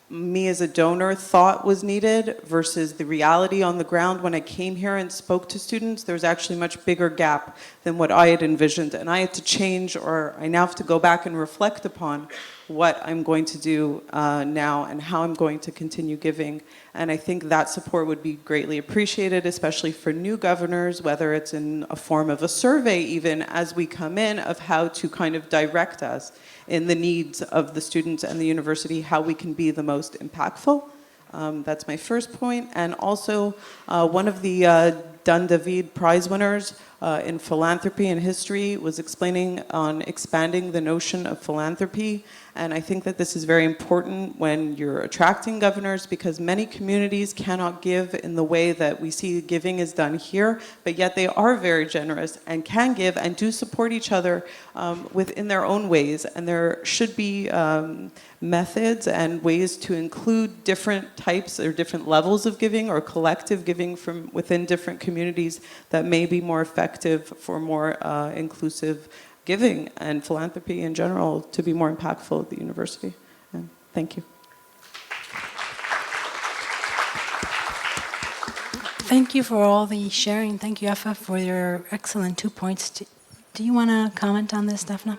me as a donor thought was needed versus the reality on the ground when I came here and spoke to students, there was actually a much bigger gap than what I had envisioned. And I had to change, or I now have to go back and reflect upon what I'm going to do now and how I'm going to continue giving. And I think that support would be greatly appreciated, especially for new governors, whether it's in a form of a survey even as we come in, of how to kind of direct us in the needs of the students and the university, how we can be the most impactful. That's my first point. And also, one of the Dun David Prize winners in philanthropy and history was explaining on expanding the notion of philanthropy. And I think that this is very important when you're attracting governors, because many communities cannot give in the way that we see giving is done here, but yet they are very generous and can give and do support each other within their own ways. And there should be methods and ways to include different types or different levels of giving or collective giving from within different communities that may be more effective for more inclusive giving and philanthropy in general to be more impactful at the university. And thank you. Thank you for all the sharing. Thank you, Yafa, for your excellent 2 points. Do you want to comment on this, Dafna?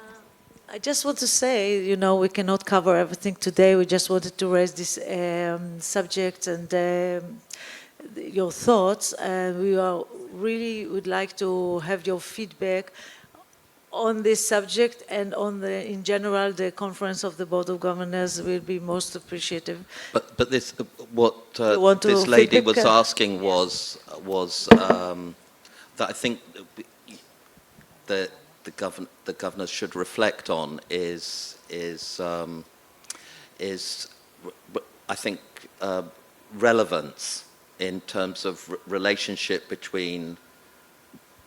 I just want to say, you know, we cannot cover everything today. We just wanted to raise this subject and your thoughts. We really would like to have your feedback on this subject, and on in general, the conference of the Board of Governors will be most appreciative. But this, what this lady was asking was that I think the governors should reflect on is I think relevance in terms of relationship between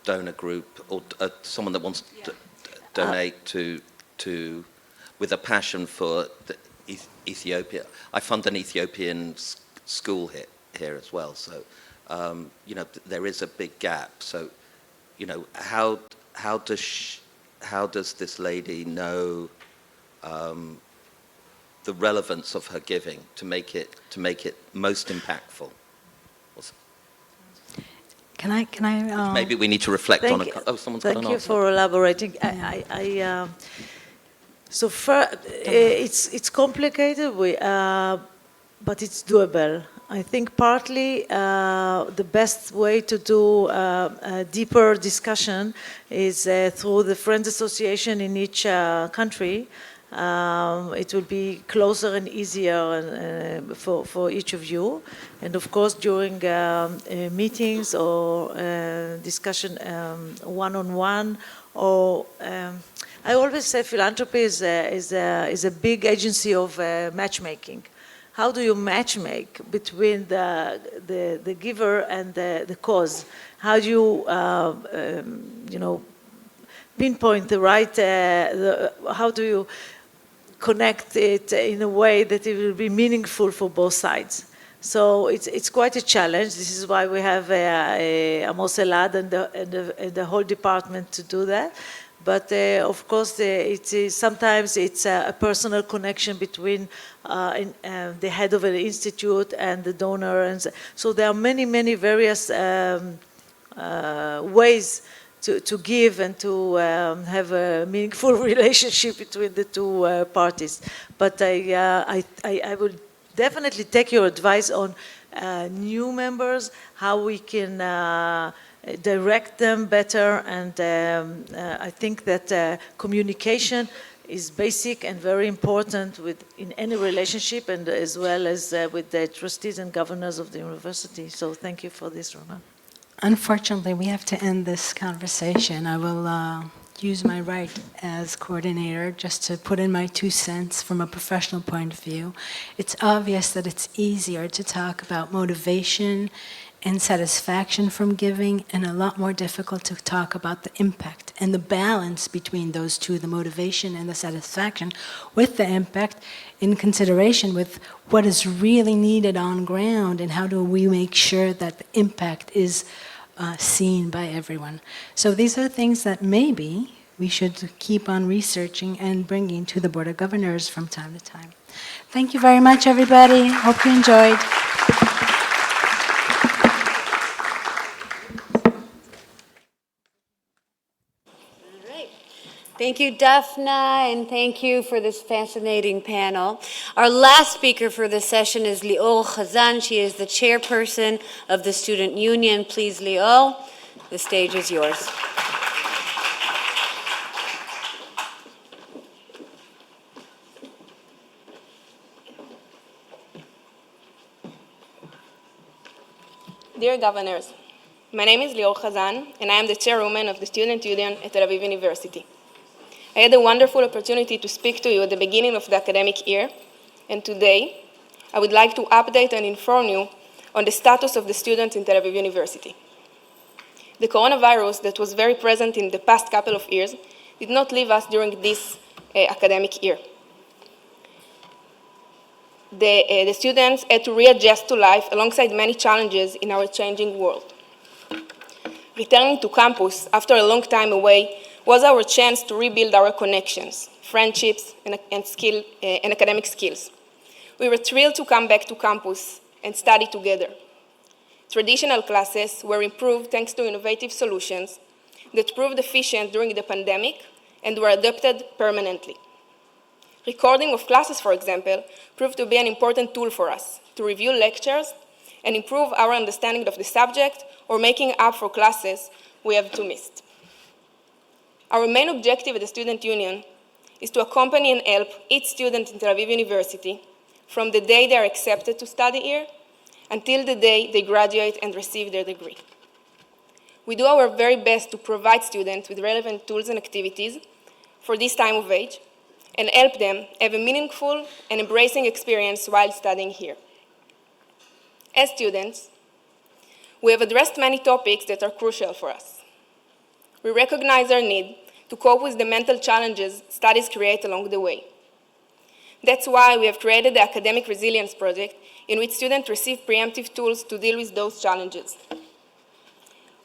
donor group or someone that wants to donate to with a passion for Ethiopia. I fund an Ethiopian school here as well, so you know, there is a big gap. So you know, how does this lady know the relevance of her giving to make it most impactful? Can I? Maybe we need to reflect on it. Oh, someone's got an answer. Thank you for elaborating. So it's complicated, but it's doable. I think partly the best way to do a deeper discussion is through the Friends Association in each country. It will be closer and easier for each of you. And of course, during meetings or discussion one-on-one, or I always say philanthropy is a big agency of matchmaking. How do you matchmake between the giver and the cause? How do you, pinpoint the right, how do you connect it in a way that it will be meaningful for both sides? So it's quite a challenge. This is why we have Amos Elad and the whole department to do that. But of course, sometimes it's a personal connection between the head of an institute and the donor. And so there are many, many various ways to give and to have a meaningful relationship between the two parties. But I would definitely take your advice on new members, how we can direct them better, and I think that communication is basic and very important in any relationship, and as well as with the trustees and governors of the university. So thank you for this, Roma. Unfortunately, we have to end this conversation. I will use my right as coordinator just to put in my 2 cents from a professional point of view. It's obvious that it's easier to talk about motivation and satisfaction from giving, and a lot more difficult to talk about the impact and the balance between those two, the motivation and the satisfaction, with the impact in consideration with what is really needed on ground, and how do we make sure that the impact is seen by everyone. So these are things that maybe we should keep on researching and bringing to the Board of Governors from time to time. Thank you very much, everybody. Hope you enjoyed. Thank you, Dafna, and thank you for this fascinating panel. Our last speaker for this session is Lior Hazan. She is the chairperson of the Student Union. Please, Lior, the stage is yours. Dear Governors, my name is Lior Hazan, and I am the Chairwoman of the Student Union at Tel Aviv University. I had a wonderful opportunity to speak to you at the beginning of the academic year, and today I would like to update and inform you on the status of the students in Tel Aviv University. The coronavirus that was very present in the past couple of years did not leave us during this academic year. The students had to readjust to life alongside many challenges in our changing world. Returning to campus after a long time away was our chance to rebuild our connections, friendships, and academic skills. We were thrilled to come back to campus and study together. Traditional classes were improved thanks to innovative solutions that proved efficient during the pandemic and were adopted permanently. Recording of classes, for example, proved to be an important tool for us to review lectures and improve our understanding of the subject or making up for classes we have missed. Our main objective at the Student Union is to accompany and help each student in Tel Aviv University from the day they are accepted to study here until the day they graduate and receive their degree. We do our very best to provide students with relevant tools and activities for this time of age and help them have a meaningful and embracing experience while studying here. As students, we have addressed many topics that are crucial for us. We recognize our need to cope with the mental challenges studies create along the way. That's why we have created the Academic Resilience Project, in which students receive preemptive tools to deal with those challenges.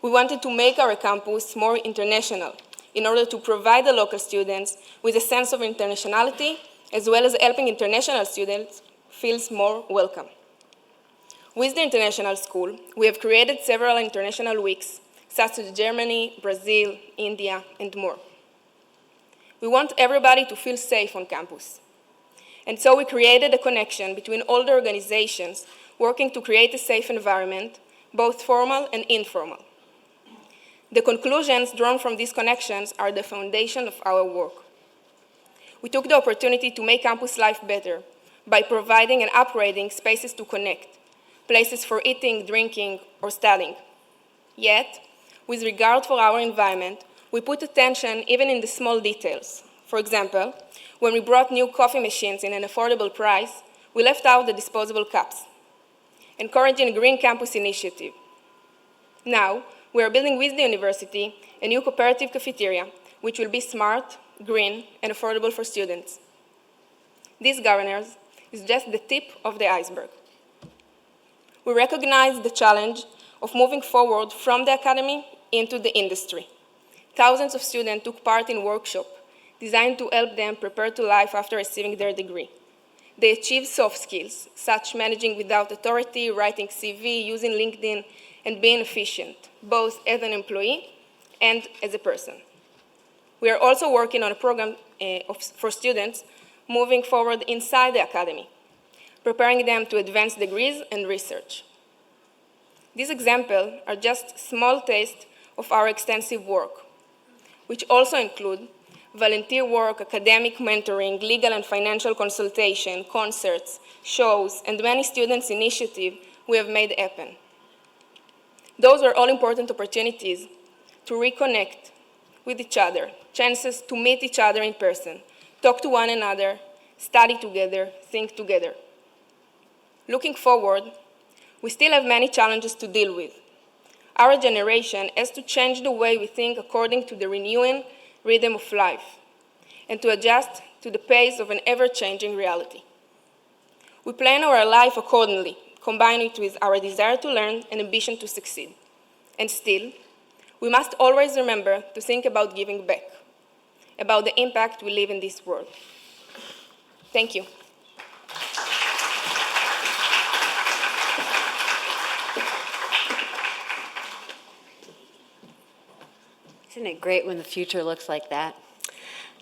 We wanted to make our campus more international in order to provide the local students with a sense of internationality, as well as helping international students feel more welcome. With the International School, we have created several international weeks, such as Germany, Brazil, India, and more. We want everybody to feel safe on campus. And so we created a connection between all the organizations working to create a safe environment, both formal and informal. The conclusions drawn from these connections are the foundation of our work. we took the opportunity to make campus life better by providing and upgrading spaces to connect, places for eating, drinking, or studying. Yet, with regard for our environment, we put attention even in the small details. For example, when we brought new coffee machines in an affordable price, we left out the disposable cups, encouraging a Green Campus initiative. Now, we are building with the university a new cooperative cafeteria, which will be smart, green, and affordable for students. This, governors, is just the tip of the iceberg. We recognize the challenge of moving forward from the academy into the industry. Thousands of students took part in workshops designed to help them prepare to life after receiving their degree. They achieved soft skills, such managing without authority, writing CV, using LinkedIn, and being efficient, both as an employee and as a person. We are also working on a program for students moving forward inside the academy, preparing them to advance degrees and research. These examples are just small taste of our extensive work, which also include volunteer work, academic mentoring, legal and financial consultation, concerts, shows, and many students' initiatives we have made happen. Those are all important opportunities to reconnect with each other, chances to meet each other in person, talk to one another, study together, think together. Looking forward, we still have many challenges to deal with. Our generation has to change the way we think according to the renewing rhythm of life and to adjust to the pace of an ever-changing reality. We plan our life accordingly, combine it with our desire to learn and ambition to succeed. And still, we must always remember to think about giving back, about the impact we leave in this world. Thank you. Isn't it great when the future looks like that?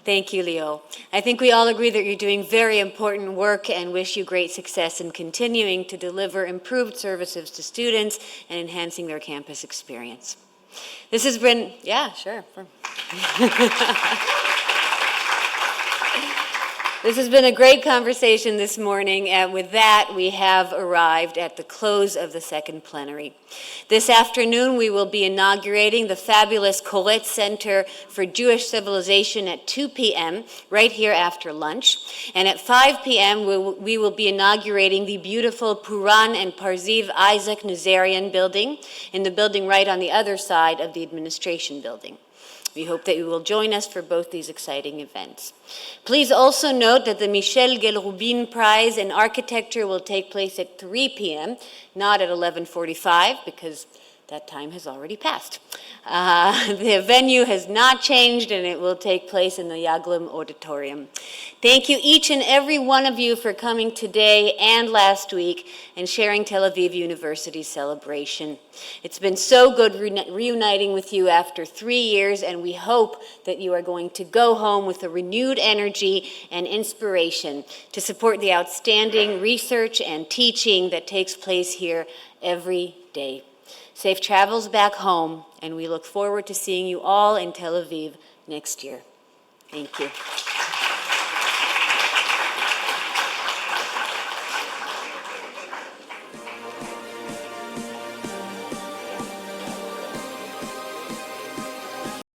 Thank you, Lior. I think we all agree that you're doing very important work and wish you great success in continuing to deliver improved services to students and enhancing their campus experience. This has been, yeah, sure. This has been a great conversation this morning, and with that, we have arrived at the close of the second plenary. This afternoon, we will be inaugurating the fabulous Koret Center for Jewish Civilization at 2 p.m., right here after lunch. And at 5 p.m., we will be inaugurating the beautiful Puran and Parziv Isaac Nazarian building in the building right on the other side of the administration building. We hope that you will join us for both these exciting events. Please also note that the Michel Gelrubin Prize in Architecture will take place at 3 p.m., not at 11:45, because that time has already passed. The venue has not changed, and it will take place in the Yaglim Auditorium. Thank you, each and every one of you, for coming today and last week and sharing Tel Aviv University's celebration. It's been so good reuniting with you after 3 years, and we hope that you are going to go home with a renewed energy and inspiration to support the outstanding research and teaching that takes place here every day. Safe travels back home, and we look forward to seeing you all in Tel Aviv next year. Thank you.